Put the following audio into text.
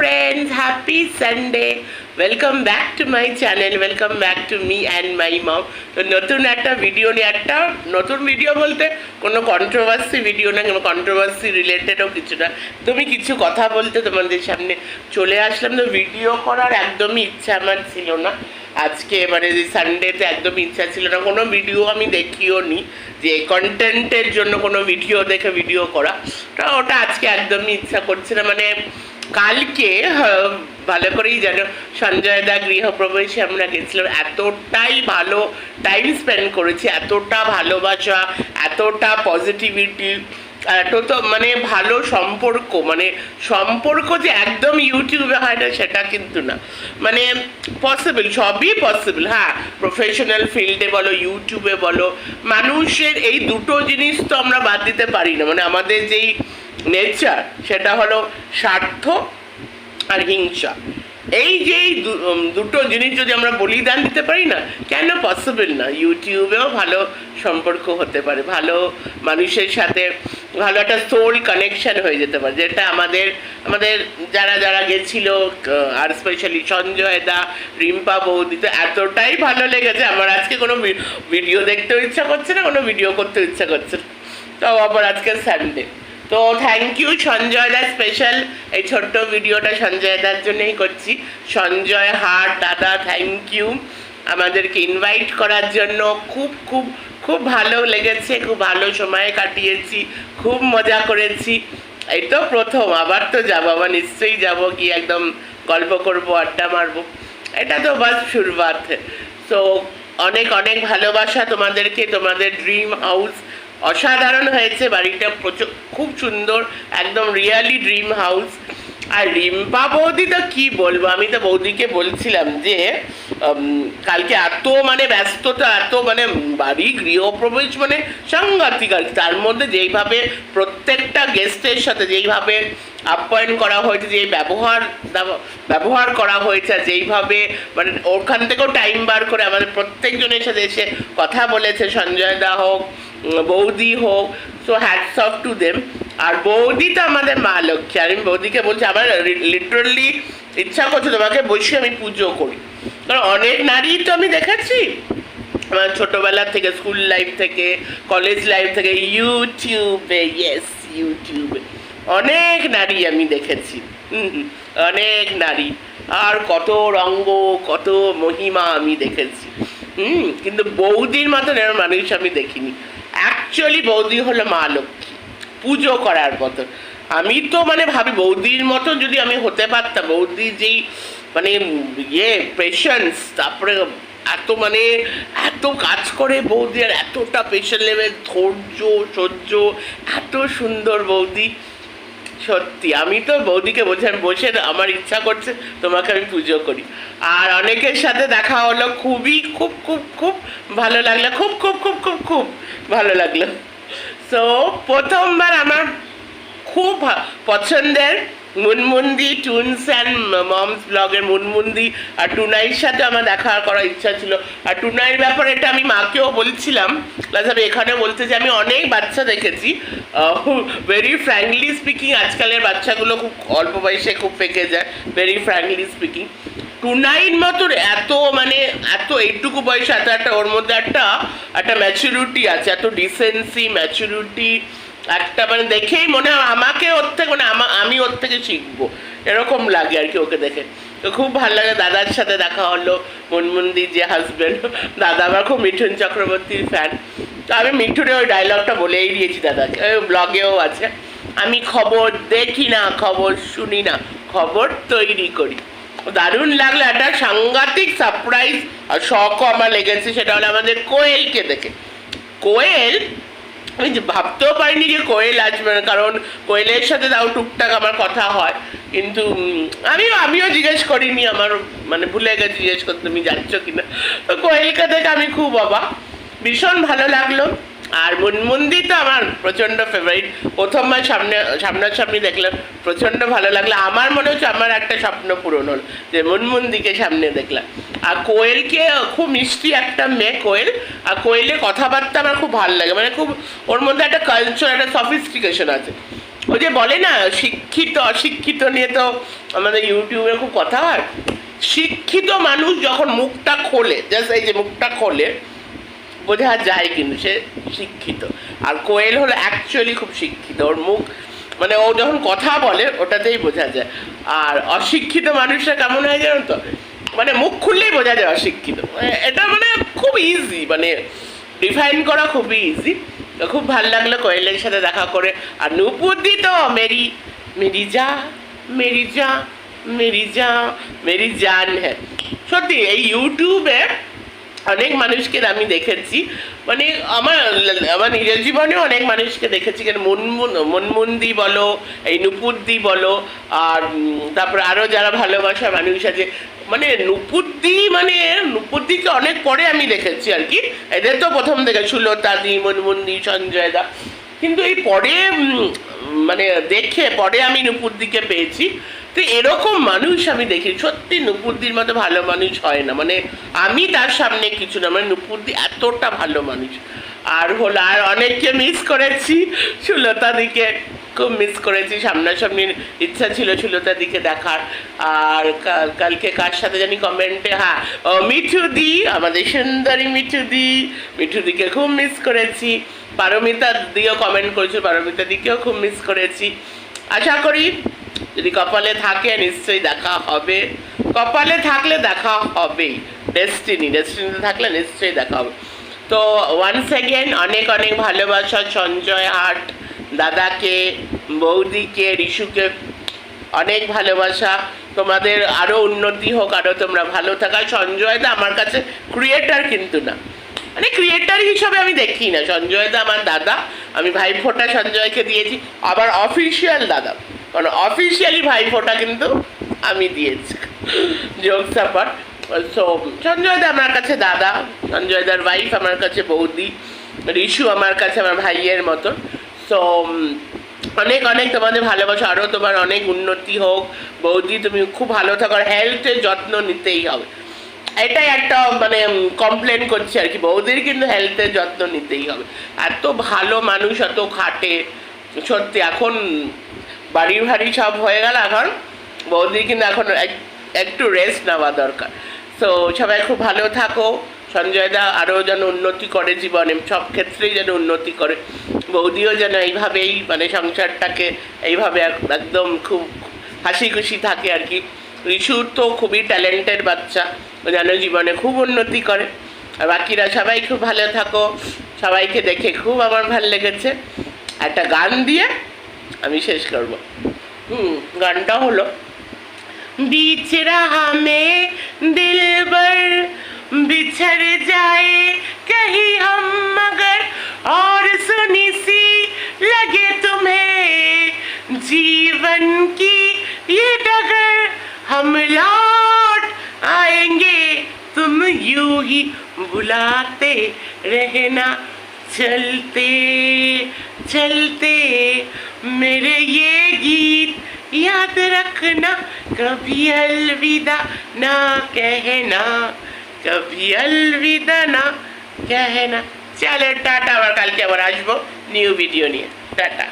friends, happy Sunday. Welcome back to my channel. Welcome back to me and my mom. তো নতুন একটা video নিয়ে একটা নতুন ভিডিও বলতে কোনো কন্ট্রোভার্সি ভিডিও না, কোনো কন্ট্রোভার্সি রিলেটেডও কিছু না। তুমি কিছু কথা বলতে তোমাদের সামনে চলে আসলাম। তো ভিডিও করার একদমই ইচ্ছা আমার ছিল না আজকে, মানে সানডেতে একদমই ইচ্ছা ছিল না। কোনো ভিডিও আমি দেখিও নি যে কন্টেন্টের জন্য কোনো ভিডিও দেখে ভিডিও করা, ওটা আজকে একদমই ইচ্ছা করছে না। মানে কালকে ভালো করেই জানো সঞ্জয় দা গৃহপ্রবেশে আমরা গেছিলাম, এতটাই ভালো টাইম স্পেন্ড করেছি, এতটা ভালোবাসা, এতটা পজিটিভিটি, এত তো মানে ভালো সম্পর্ক, মানে সম্পর্ক যে একদম ইউটিউবে হয় না সেটা কিন্তু না, মানে পসিবল, সবই পসিবল। হ্যাঁ, প্রফেশনাল ফিল্ডে বলো, ইউটিউবে বলো, মানুষের এই দুটো জিনিস তো আমরা বাদ দিতে পারি না। মানে আমাদের যেই নেচার সেটা হলো স্বার্থ আর হিংসা। এই যে দুটো জিনিস যদি আমরা বলিদান দিতে পারি না, কেন পসিবল না ইউটিউবেও ভালো সম্পর্ক হতে পারে, ভালো মানুষের সাথে ভালো একটা সোল কানেকশন হয়ে যেতে পারে, যেটা আমাদের যারা যারা গেছিল, আর স্পেশালি সঞ্জয় দা, রিম্পা বৌদি, তো এতটাই ভালো লেগেছে আমার আজকে কোনো ভিডিও দেখতেও ইচ্ছা করছে না, কোনো ভিডিও করতেও ইচ্ছা করছে না। তো আবার আজকে সানডে, তো থ্যাংক ইউ সঞ্জয় দা। স্পেশাল এই ছোট্ট ভিডিওটা সঞ্জয় দার জন্যই করছি। সঞ্জয় হাট দাদা, থ্যাংক ইউ আমাদেরকে ইনভাইট করার জন্য। খুব খুব খুব ভালো লেগেছে, খুব ভালো সময় কাটিয়েছি, খুব মজা করেছি। এই তো প্রথম, আবার তো যাবো, আবার নিশ্চয়ই যাবো, কি একদম গল্প করবো, আড্ডা মারবো, এটা তো বাস শুরুয়াত। তো অনেক অনেক ভালোবাসা তোমাদেরকে। তোমাদের ড্রিম হাউস অসাধারণ হয়েছে, বাড়িটা প্রচুর খুব সুন্দর, একদম রিয়ালি ড্রিম হাউস। আর রিম্পা বৌদি তো কি বলবো, আমি তো বৌদিকে বলছিলাম যে কালকে এত মানে ব্যস্ততা, এত মানে বাড়ি গৃহপ্রবেশ মানে সাংঘাতিক। আর তার মধ্যে যেইভাবে প্রত্যেকটা গেস্টের সাথে যেইভাবে আপ্যায়ন করা হয়েছে, যেই ব্যবহার করা হয়েছে, যেইভাবে মানে ওখান থেকেও টাইম বার করে আমাদের প্রত্যেকজনের সাথে এসে কথা বলেছে, সঞ্জয় দা হোক, বৌদি হোক, so hats off to them. আর বৌদি তো আমাদের মা লক্ষ্মী। আর আমি বৌদিকে বলছি, আমার লিটারালি ইচ্ছা করছে তোমাকে বসে আমি পুজো করি, কারণ অনেক নারী তো আমি দেখেছি আমার ছোটোবেলা থেকে, স্কুল লাইফ থেকে, কলেজ লাইফ থেকে, ইউটিউবে, ইয়েস ইউটিউবে অনেক নারী আমি দেখেছি, অনেক নারী, আর কত রঙ্গ, কত মহিমা আমি দেখেছি, কিন্তু বৌদির মতন এরকম মানুষ আমি দেখিনি। অ্যাকচুয়ালি বৌদি হলো মা লক্ষ্মী, পুজো করার মতন। আমি তো মানে ভাবি বৌদির মতো যদি আমি হতে পারতাম, বৌদির যেই মানে পেশেন্স, তারপরে এত মানে এত কাজ করে বৌদি, আর এতটা পেশেন্ট লেভেল, ধৈর্য সহ্য, এত সুন্দর বৌদি। সত্যি আমি তো বৌদিকে বলছিলাম বসে আমার ইচ্ছা করছে তোমাকে আমি পুজো করি। আর অনেকের সাথে দেখা হলো, খুবই খুব খুব খুব ভালো লাগলো, খুব খুব খুব খুব খুব ভালো লাগলো। সো প্রথমবার আমার খুব পছন্দের মুনমুন্দি, টুনস অ্যান্ড মমস ব্লগের মুনমুন্দি আর টুনাইয়ের সাথে আমার দেখা করার ইচ্ছা ছিল। আর টুনাইয়ের ব্যাপারে এটা আমি মাকেও বলছিলাম, প্লাস আমি এখানে বলতে যে আমি অনেক বাচ্চা দেখেছি, ভেরি ফ্র্যাঙ্কলি স্পিকিং, আজকালের বাচ্চাগুলো খুব অল্প বয়সে খুব পেকে যায়, ভেরি ফ্র্যাঙ্কলি স্পিকিং। টুনাইয়ের মতন এত মানে এত এইটুকু বয়সে এত একটা ওর মধ্যে একটা ম্যাচুরিটি আছে, এত ডিসেন্সি, ম্যাচুরিটি, একটা মানে দেখেই মনে হয় আমাকে ওর থেকে মানে আমি ওর থেকে শিখবো, এরকম লাগে আর কি ওকে দেখে। তো খুব ভালো লাগে। দাদার সাথে দেখা হলো, মুনমুন্দির যে হাজব্যান্ড, দাদা আমার খুব মিঠুন চক্রবর্তীর ফ্যান। তো আমি মিঠুনের ওই ডায়লগটা বলেই দিয়েছি দাদাকে, ওই ব্লগেও আছে, আমি খবর দেখি না, খবর শুনি না, খবর তৈরি করি। দারুণ লাগলো, একটা সাংঘাতিক সারপ্রাইজ আর শখও আমার লেগেছে, সেটা হলো আমাদের কোয়েলকে দেখে। কোয়েল আমি ভাবতেও পারিনি যে কোয়েল আসবে না, কারণ কোয়েলের সাথে তাও টুকটাক আমার কথা হয়, কিন্তু আমিও জিজ্ঞেস করিনি, আমার মানে ভুলে গেছি জিজ্ঞেস করতে তুমি যাচ্ছ কিনা। তো কোয়েলকে দেখে আমি খুব অবাক, ভীষণ ভালো লাগলো। আর মুনমুন্দি তো আমার প্রচণ্ড ফেভারিট, প্রথমবার সামনাসামনি দেখলাম, প্রচণ্ড ভালো লাগলো। আমার মনে হচ্ছে আমার একটা স্বপ্ন পূরণ হল যে মুনমুন্দিকে সামনে দেখলাম। আর কোয়েলকে, খুব মিষ্টি একটা মেয়ে কোয়েল, আর কোয়েলের কথাবার্তা আমার খুব ভালো লাগে, মানে খুব ওর মধ্যে একটা কালচার, একটা সফিস্টিকেশন আছে, ওই যে বলে না শিক্ষিত অশিক্ষিত নিয়ে তো আমাদের ইউটিউবে খুব কথা হয়। শিক্ষিত মানুষ যখন মুখটা খোলে, জাস্ট এই যে মুখটা খোলে, বোঝা যায় কিন্তু সে শিক্ষিত। আর কোয়েল হলো অ্যাকচুয়ালি খুব শিক্ষিত, ওর মুখ মানে ও যখন কথা বলে ওটাতেই বোঝা যায়। আর অশিক্ষিত মানুষরা কেমন হয় জানো তো, মানে মুখ খুললেই বোঝা যায় অশিক্ষিত। এটা মানে খুব ইজি, মানে ডিফাইন করা খুবই ইজি। খুব ভালো লাগলো কোয়েলের সাথে দেখা করে। আর নুপুরদি তো মেরি মেরি যা মেরি যা মেরি যা মেরি জান হ্যাঁ। সত্যি এই ইউটিউবে অনেক মানুষকে আমি দেখেছি, মানে আমার আমার নিজের জীবনেও অনেক মানুষকে দেখেছি, কেন মনমুন্দি বলো, এই নুপুরদি বলো, আর তারপরে আরও যারা ভালোবাসা মানুষ আছে, মানে নুপুরদিকে অনেক পরে আমি দেখেছি আর কি। এদের তো প্রথম থেকে সুলতাদি, মনমুন্দি, সঞ্জয় দা, কিন্তু এই পরে মানে দেখে পরে আমি নুপুরদিকে পেয়েছি। তো এরকম মানুষ আমি দেখি, সত্যি নুপুরদির মতো ভালো মানুষ হয় না, মানে আমি তার সামনে কিছু না, মানে নুপুরদি এতটা ভালো মানুষ। আর হলো আর অনেককে মিস করেছি, সুলতাদিকে খুব মিস করেছি, সামনাসামনি ইচ্ছা ছিল সুলতাদিকে দেখার। আর কালকে কার সাথে জানি কমেন্টে, হ্যাঁ মিঠুদি, আমাদের সুন্দরী মিঠুদিকে খুব মিস করেছি। পারমিতা দিও কমেন্ট করেছিল, পারমিতা দিকেও খুব মিস করেছি। আশা করি যদি কপালে থাকে নিশ্চয়ই দেখা হবে, কপালে থাকলে দেখা হবেই, ডেস্টিনিতে থাকলে নিশ্চয়ই দেখা হবে। তো ওয়ান্স অ্যাগেন অনেক অনেক ভালোবাসা সঞ্জয় হাট দাদাকে, বৌদিকে, রিশুকে অনেক ভালোবাসা। তোমাদের আরও উন্নতি হোক, আরও তোমরা ভালো থাকা। সঞ্জয় দা আমার কাছে ক্রিয়েটার কিন্তু না, মানে ক্রিয়েটার হিসাবে আমি দেখি না। সঞ্জয় দা আমার দাদা, আমি ভাইফোঁটা সঞ্জয়কে দিয়েছি, আবার অফিসিয়াল দাদা, কারণ অফিসিয়ালি ভাইফোঁটা কিন্তু আমি দিয়েছি, জোক সাপার। সো সঞ্জয় দা আমার কাছে দাদা, সঞ্জয় দার ওয়াইফ আমার কাছে বৌদি, রিশু আমার কাছে আমার ভাইয়ের মতো। সো অনেক অনেক তোমাদের ভালোবাসা, আরও তোমার অনেক উন্নতি হোক। বৌদি তুমি খুব ভালো থাকো, হেলথের যত্ন নিতেই হবে, এটাই একটা মানে কমপ্লেন করছি আর কি। বৌদির কিন্তু হেলথের যত্ন নিতেই হবে, এত ভালো মানুষ, এত খাটে সত্যি। এখন বাড়ির ভারী সব হয়ে গেল, এখন বৌদির কিন্তু এখন একটু রেস্ট নেওয়া দরকার। তো সবাই খুব ভালো থাকো, সঞ্জয় দা আরও যেন উন্নতি করে জীবনে, সব ক্ষেত্রেই যেন উন্নতি করে। বৌদিও যেন এইভাবেই মানে সংসারটাকে এইভাবে একদম খুব হাসি খুশি থাকে আর কি। রিশুর তো খুবই ট্যালেন্টেড বাচ্চা, যেন জীবনে খুব উন্নতি করে। আর বাকিরা সবাই খুব ভালো থাকো, সবাইকে দেখে খুব আমার ভালো লেগেছে। একটা গান দিয়ে আমি শেষ করব। গানটা হলো बीच राह में दिलबर बिछड़ जाए कहीं हम मगर और सुनी सी लगे तुम्हें जीवन की ये डगर हम लौट आएंगे तुम यूं ही बुलाते रहना चलते चलते मेरे ये गीत याद रखना कभी अलविदा ना कहना कभी अलविदा ना कहना। चलो टाटा, আবার কালকে আবার আসবো নিউ ভিডিও নিয়ে। টাটা।